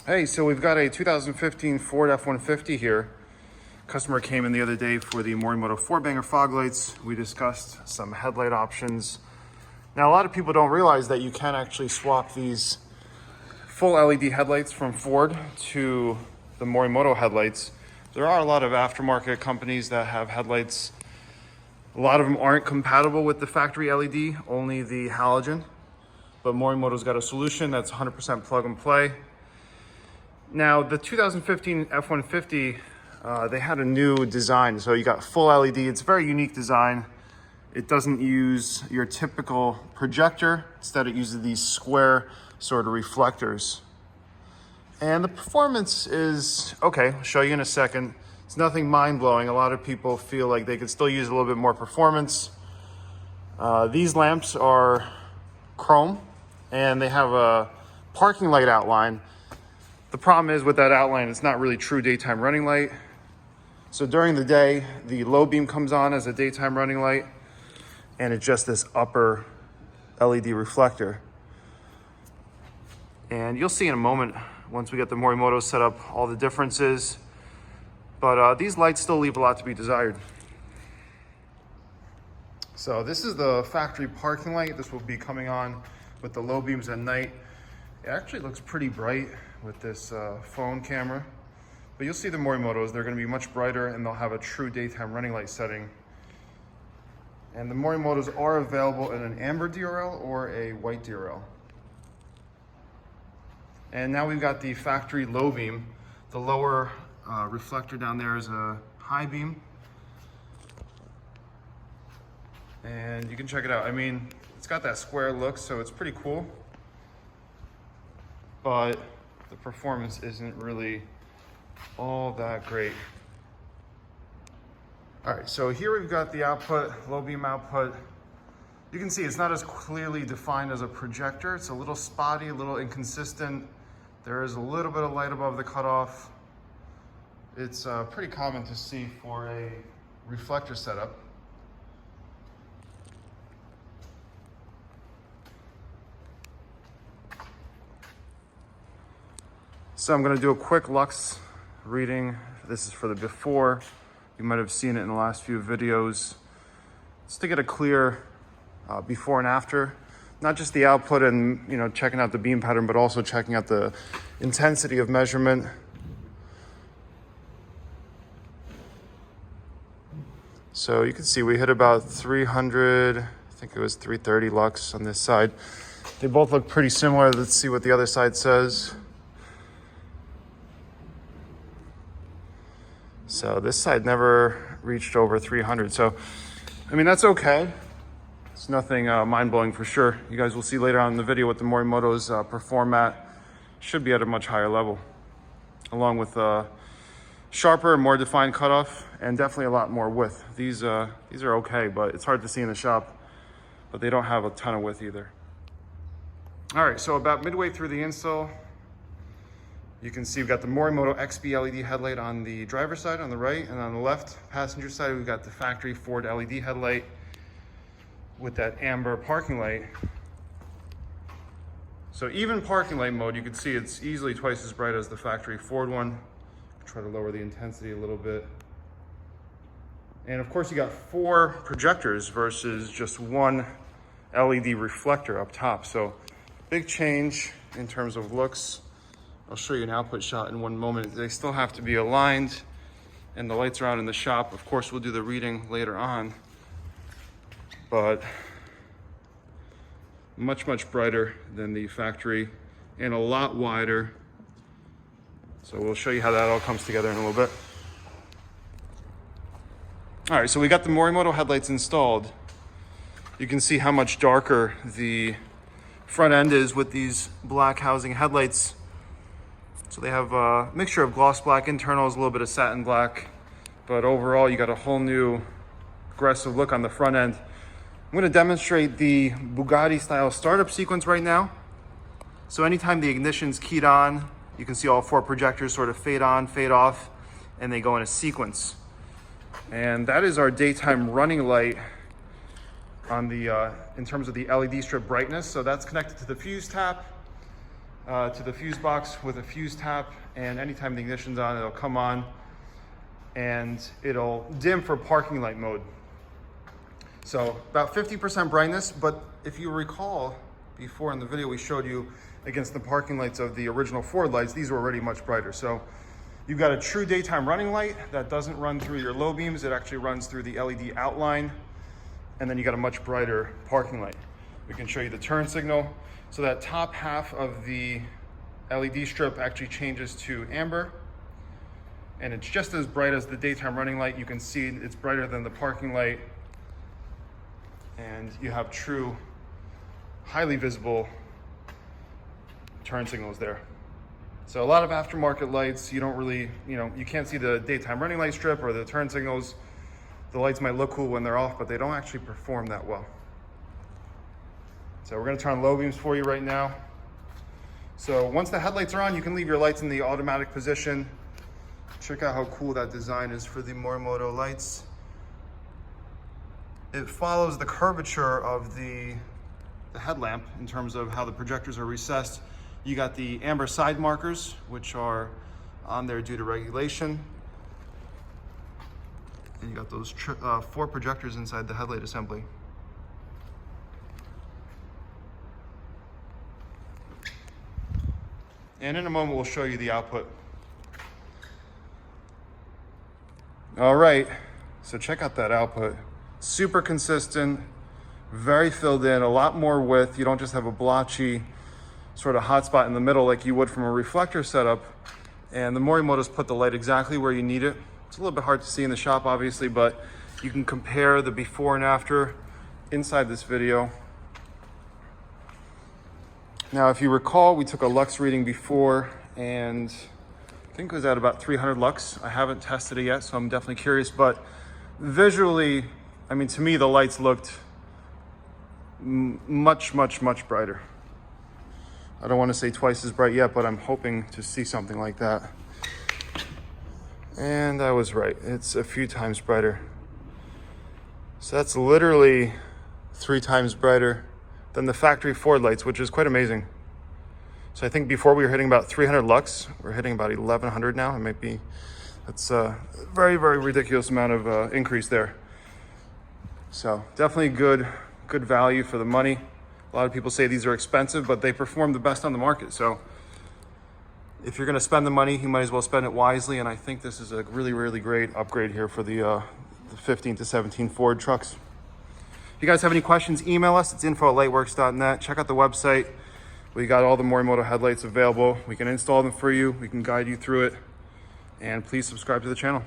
Hey, so we've got a 2015 Ford F-150 here. Customer came in the other day for the Morimoto 4-banger fog lights. We discussed some headlight options. Now, a lot of people don't realize that you can actually swap these full LED headlights from Ford to the Morimoto headlights. There are a lot of aftermarket companies that have headlights. A lot of them aren't compatible with the factory LED, only the halogen. But Morimoto's got a solution that's 100% plug and play. Now, the 2015 F-150, they had a new design. So you got full LED. It's a very unique design. It doesn't use your typical projector. Instead, it uses these square sort of reflectors. And the performance is okay. I'll show you in a second. It's nothing mind-blowing. A lot of people feel like they could still use a little bit more performance. These lamps are chrome, and they have a parking light outline. The problem is with that outline, it's not really true daytime running light. So during the day, the low beam comes on as a daytime running light, and it's just this upper LED reflector. And you'll see in a moment, once we get the Morimoto set up, all the differences. But these lights still leave a lot to be desired. So this is the factory parking light. This will be coming on with the low beams at night. It actually looks pretty bright with this phone camera, but you'll see the Morimotos, they're going to be much brighter and they'll have a true daytime running light setting. And the Morimotos are available in an amber DRL or a white DRL. And now we've got the factory low beam. The lower reflector down there is a high beam. And you can check it out. I mean, it's got that square look, so it's pretty cool. But the performance isn't really all that great. All right, so here we've got the output, low beam output. You can see it's not as clearly defined as a projector. It's a little spotty, a little inconsistent. There is a little bit of light above the cutoff. It's pretty common to see for a reflector setup. So I'm going to do a quick Lux reading. This is for the before. You might have seen it in the last few videos. Just to get a clear before and after. Not just the output and checking out the beam pattern, but also checking out the intensity of measurement. So you can see we hit about 300, I think it was 330 lux on this side. They both look pretty similar. Let's see what the other side says. So this side never reached over 300. So, I mean, that's okay. It's nothing mind-blowing for sure. You guys will see later on in the video what the Morimotos perform at. Should be at a much higher level, along with sharper and more defined cutoff, and definitely a lot more width. These are okay, but it's hard to see in the shop, but they don't have a ton of width either. All right, so about midway through the install, you can see we've got the Morimoto XB LED headlight on the driver's side on the right, and on the left passenger side, we've got the factory Ford LED headlight with that amber parking light. So even parking light mode, you can see it's easily twice as bright as the factory Ford one. Try to lower the intensity a little bit. And of course, you got 4 projectors versus just one LED reflector up top. So big change in terms of looks. I'll show you an output shot in one moment. They still have to be aligned, and the lights are out in the shop. Of course, we'll do the reading later on, but much, much brighter than the factory and a lot wider. So we'll show you how that all comes together in a little bit. All right, so we got the Morimoto headlights installed. You can see how much darker the front end is with these black housing headlights. So they have a mixture of gloss black internals, a little bit of satin black, but overall you got a whole new aggressive look on the front end. I'm going to demonstrate the Bugatti style startup sequence right now. So anytime the ignition's keyed on, you can see all 4 projectors sort of fade on, fade off, and they go in a sequence. And that is our daytime running light on the in terms of the LED strip brightness. So that's connected to the fuse tap. to the fuse box with a fuse tap, and anytime the ignition's on, it'll come on and it'll dim for parking light mode. So about 50% brightness, but if you recall before in the video we showed you against the parking lights of the original Ford lights, these were already much brighter. So you've got a true daytime running light that doesn't run through your low beams, it actually runs through the LED outline, and then you got a much brighter parking light. We can show you the turn signal. So that top half of the LED strip actually changes to amber, and it's just as bright as the daytime running light. You can see it's brighter than the parking light, and you have true, highly visible turn signals there. So a lot of aftermarket lights, you don't really, you can't see the daytime running light strip or the turn signals. The lights might look cool when they're off, but they don't actually perform that well. So we're gonna turn on low beams for you right now. So once the headlights are on, you can leave your lights in the automatic position. Check out how cool that design is for the Morimoto lights. It follows the curvature of the headlamp in terms of how the projectors are recessed. You got the amber side markers, which are on there due to regulation. And you got those 4 projectors inside the headlight assembly. And in a moment, we'll show you the output. All right, so check out that output. Super consistent, very filled in, a lot more width. You don't just have a blotchy sort of hot spot in the middle like you would from a reflector setup. And the Morimoto's put the light exactly where you need it. It's a little bit hard to see in the shop, obviously, but you can compare the before and after inside this video. Now, if you recall, we took a Lux reading before, and I think it was at about 300 lux. I haven't tested it yet, so I'm definitely curious, but visually, I mean, to me, the lights looked much, much, much brighter. I don't want to say twice as bright yet, but I'm hoping to see something like that. And I was right. It's a few times brighter. So that's literally 3 times brighter than the factory Ford lights, which is quite amazing. So I think before we were hitting about 300 lux, we're hitting about 1100 now. It might be, that's a very, very ridiculous amount of increase there. So definitely good value for the money. A lot of people say these are expensive, but they perform the best on the market. So if you're gonna spend the money, you might as well spend it wisely. And I think this is a really, really great upgrade here for the 15 to 17 Ford trucks. If you guys have any questions, email us. It's info@lightwerkz.net. Check out the website. We got all the Morimoto headlights available. We can install them for you. We can guide you through it. And please subscribe to the channel.